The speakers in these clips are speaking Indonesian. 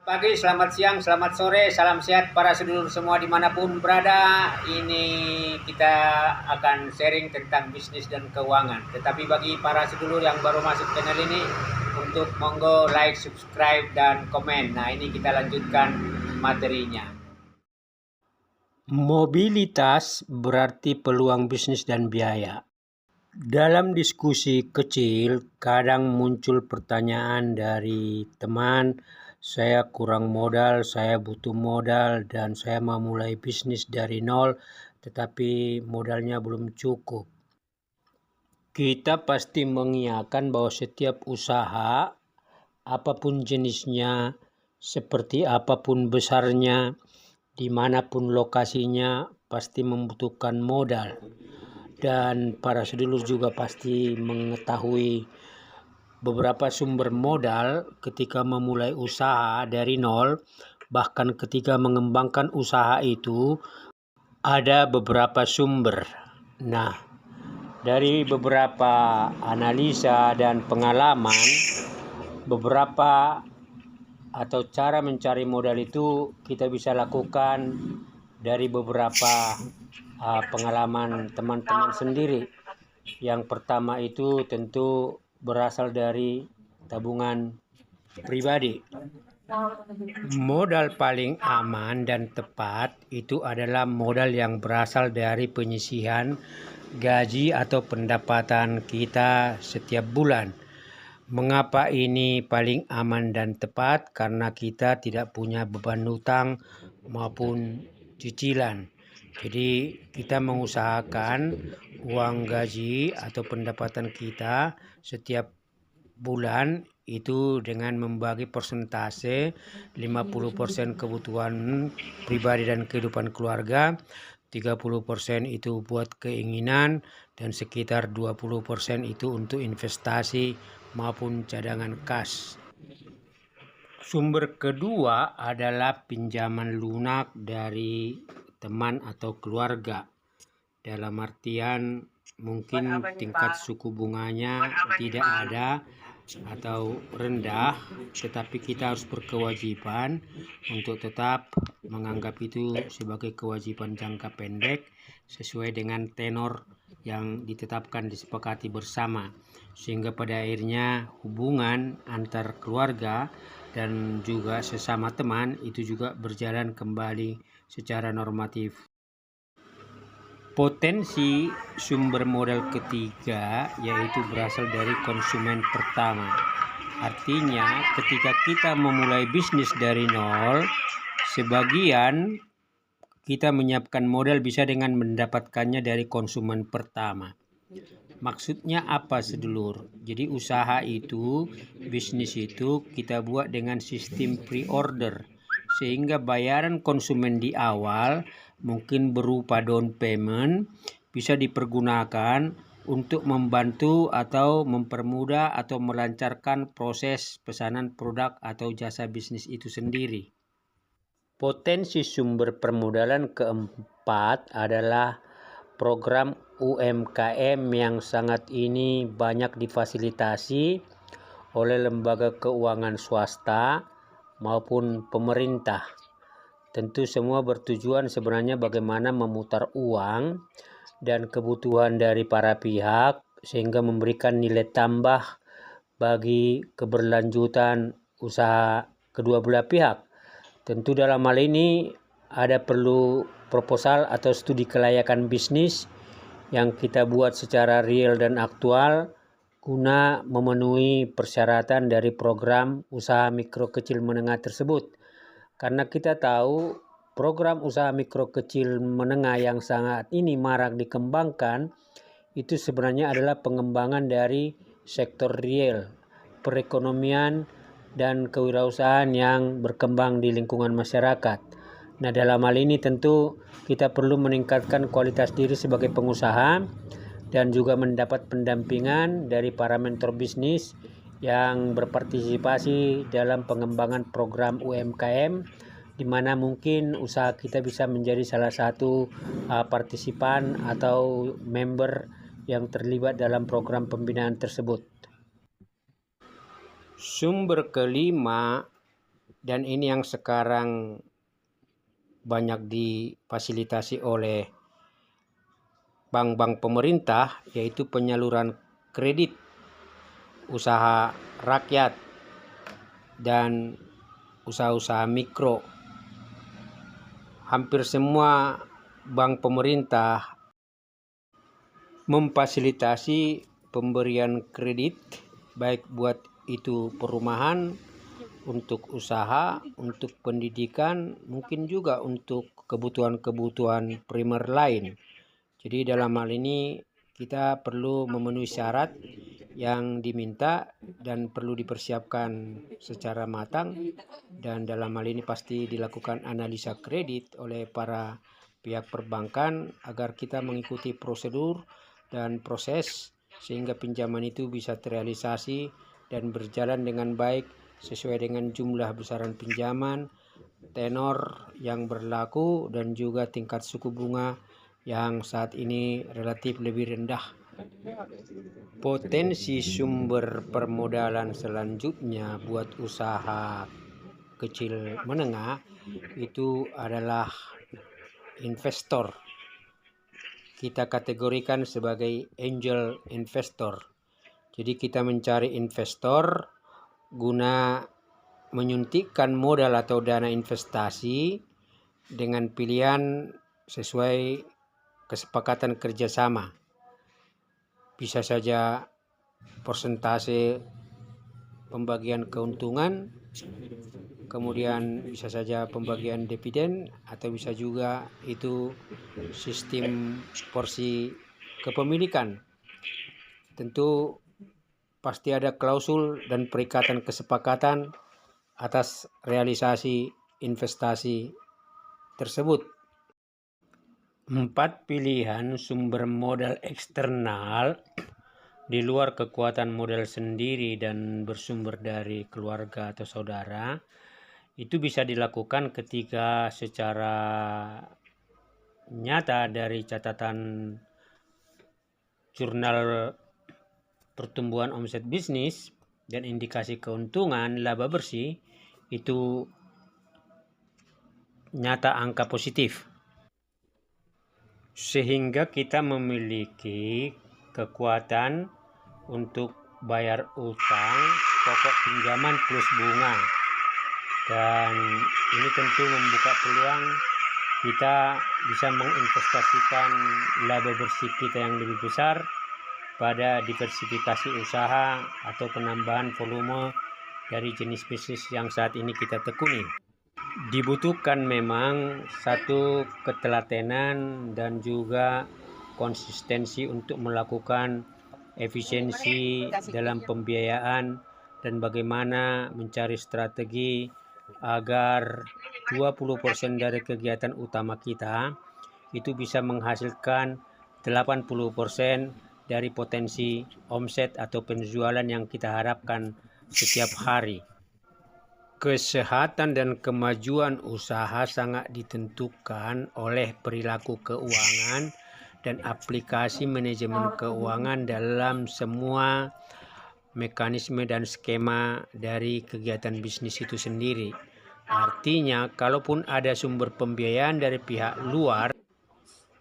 Pagi, selamat siang, selamat sore, salam sehat para sedulur semua dimanapun berada. Ini kita akan sharing tentang bisnis dan keuangan. Tetapi bagi para sedulur yang baru masuk channel ini, untuk monggo like, subscribe, dan komen. Nah, ini kita lanjutkan materinya. Mobilitas berarti peluang bisnis dan biaya. Dalam diskusi kecil, kadang muncul pertanyaan dari teman, saya kurang modal, saya butuh modal, dan saya mau mulai bisnis dari nol, tetapi modalnya belum cukup. Kita pasti mengiyakan bahwa setiap usaha, apapun jenisnya, seperti apapun besarnya, dimanapun lokasinya, pasti membutuhkan modal. Dan para sedulur juga pasti mengetahui beberapa sumber modal ketika memulai usaha dari nol, bahkan ketika mengembangkan usaha itu ada beberapa sumber. Nah, dari beberapa analisa dan pengalaman, beberapa atau cara mencari modal itu kita bisa lakukan dari beberapa pengalaman teman-teman sendiri. Yang pertama itu tentu berasal dari tabungan pribadi. Modal paling aman dan tepat itu adalah modal yang berasal dari penyisihan gaji atau pendapatan kita setiap bulan. Mengapa ini paling aman dan tepat? Karena kita tidak punya beban hutang maupun cicilan. Jadi kita mengusahakan uang gaji atau pendapatan kita setiap bulan itu dengan membagi persentase 50% kebutuhan pribadi dan kehidupan keluarga, 30% itu buat keinginan, dan sekitar 20% itu untuk investasi maupun cadangan kas. Sumber kedua adalah pinjaman lunak dari teman atau keluarga. Dalam artian mungkin tingkat suku bunganya tidak ada atau rendah, tetapi kita harus berkewajiban untuk tetap menganggap itu sebagai kewajiban jangka pendek sesuai dengan tenor yang ditetapkan disepakati bersama, sehingga pada akhirnya hubungan antar keluarga dan juga sesama teman itu juga berjalan kembali secara normatif. Potensi sumber modal ketiga yaitu berasal dari konsumen pertama. Artinya ketika kita memulai bisnis dari nol, sebagian kita menyiapkan modal bisa dengan mendapatkannya dari konsumen pertama. Maksudnya apa, sedulur? Jadi usaha itu, bisnis itu kita buat dengan sistem pre-order, sehingga bayaran konsumen di awal mungkin berupa down payment bisa dipergunakan untuk membantu atau mempermudah atau melancarkan proses pesanan produk atau jasa bisnis itu sendiri. Potensi sumber permodalan keempat adalah program UMKM yang sangat ini banyak difasilitasi oleh lembaga keuangan swasta maupun pemerintah. Tentu semua bertujuan sebenarnya bagaimana memutar uang dan kebutuhan dari para pihak sehingga memberikan nilai tambah bagi keberlanjutan usaha kedua belah pihak. Tentu dalam hal ini ada perlu proposal atau studi kelayakan bisnis yang kita buat secara real dan aktual guna memenuhi persyaratan dari program usaha mikro kecil menengah tersebut. Karena kita tahu program usaha mikro kecil menengah yang sangat ini marak dikembangkan itu sebenarnya adalah pengembangan dari sektor real, perekonomian dan kewirausahaan yang berkembang di lingkungan masyarakat. Nah, dalam hal ini tentu kita perlu meningkatkan kualitas diri sebagai pengusaha dan juga mendapat pendampingan dari para mentor bisnis yang berpartisipasi dalam pengembangan program UMKM, di mana mungkin usaha kita bisa menjadi salah satu partisipan atau member yang terlibat dalam program pembinaan tersebut. Sumber kelima Dan ini yang sekarang banyak difasilitasi oleh bank-bank pemerintah, yaitu penyaluran kredit usaha rakyat dan usaha-usaha mikro. Hampir semua bank pemerintah memfasilitasi pemberian kredit, baik buat itu perumahan, untuk usaha, untuk pendidikan, mungkin juga untuk kebutuhan-kebutuhan primer lain. Jadi dalam hal ini kita perlu memenuhi syarat yang diminta dan perlu dipersiapkan secara matang, dan dalam hal ini pasti dilakukan analisa kredit oleh para pihak perbankan agar kita mengikuti prosedur dan proses sehingga pinjaman itu bisa terrealisasi dan berjalan dengan baik sesuai dengan jumlah besaran pinjaman, tenor yang berlaku, dan juga tingkat suku bunga yang saat ini relatif lebih rendah. Potensi sumber permodalan selanjutnya buat usaha kecil menengah itu adalah investor. Kita kategorikan sebagai angel investor. Jadi kita mencari investor guna menyuntikkan modal atau dana investasi dengan pilihan sesuai kesepakatan kerjasama. Bisa saja persentase pembagian keuntungan, kemudian bisa saja pembagian dividen, atau bisa juga itu sistem porsi kepemilikan. Tentu pasti ada klausul dan perikatan kesepakatan atas realisasi investasi tersebut. 4 pilihan sumber modal eksternal di luar kekuatan modal sendiri dan bersumber dari keluarga atau saudara itu bisa dilakukan ketika secara nyata dari catatan jurnal pertumbuhan omset bisnis dan indikasi keuntungan laba bersih itu nyata angka positif, sehingga kita memiliki kekuatan untuk bayar utang pokok pinjaman plus bunga, dan ini tentu membuka peluang kita bisa menginvestasikan laba bersih kita yang lebih besar pada diversifikasi usaha atau penambahan volume dari jenis bisnis yang saat ini kita tekuni. Dibutuhkan memang satu ketelatenan dan juga konsistensi untuk melakukan efisiensi dalam pembiayaan dan bagaimana mencari strategi agar 20% dari kegiatan utama kita itu bisa menghasilkan 80% dari potensi omset atau penjualan yang kita harapkan setiap hari. Kesehatan dan kemajuan usaha sangat ditentukan oleh perilaku keuangan dan aplikasi manajemen keuangan dalam semua mekanisme dan skema dari kegiatan bisnis itu sendiri. Artinya, kalaupun ada sumber pembiayaan dari pihak luar,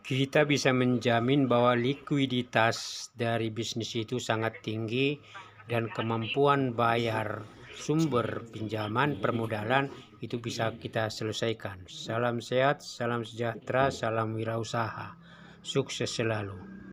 kita bisa menjamin bahwa likuiditas dari bisnis itu sangat tinggi dan kemampuan bayar sumber pinjaman permodalan itu bisa kita selesaikan. Salam sehat, salam sejahtera, salam wirausaha. Sukses selalu.